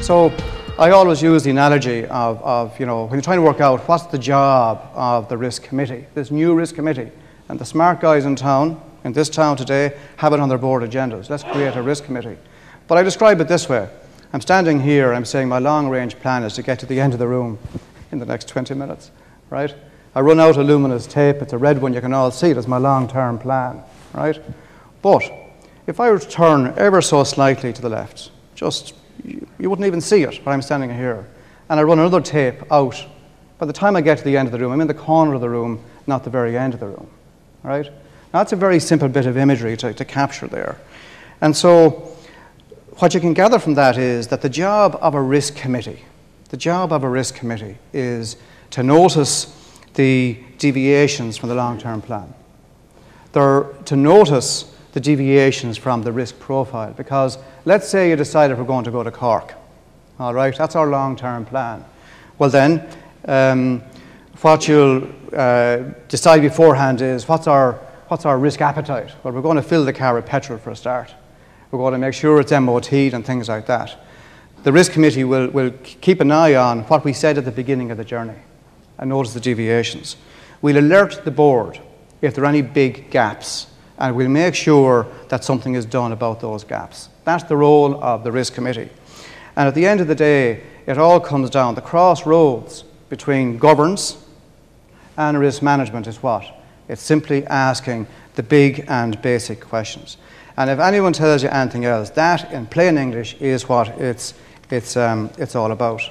So I always use the analogy of you know, when you're trying to work out what's the job of the risk committee, this new risk committee, and the smart guys in town, in this town today, have it on their board agendas. Let's create a risk committee. But I describe it this way. I'm standing here, I'm saying my long-range plan is to get to the end of the room in the next 20 minutes, right? I run out of luminous tape, it's a red one, you can all see it as my long-term plan, right? But if I were to turn ever so slightly to the left, just, you wouldn't even see it when I'm standing here, and I run another tape out, by the time I get to the end of the room, I'm in the corner of the room, not the very end of the room, right? Now that's a very simple bit of imagery to capture there. And so, what you can gather from that is that the job of a risk committee is to notice the deviations from the long-term plan. They're to notice the deviations from the risk profile, because let's say you decided we're going to go to Cork. All right, that's our long-term plan. Well then, what you'll decide beforehand is what's our risk appetite? Well, we're going to fill the car with petrol for a start. We're going to make sure it's MOT'd and things like that. The risk committee will keep an eye on what we said at the beginning of the journey and notice the deviations. We'll alert the board if there are any big gaps, and we'll make sure that something is done about those gaps. That's the role of the risk committee. And at the end of the day, it all comes down, the crossroads between governance and risk management is what? It's simply asking the big and basic questions. And if anyone tells you anything else, that, in plain English, is what it's all about.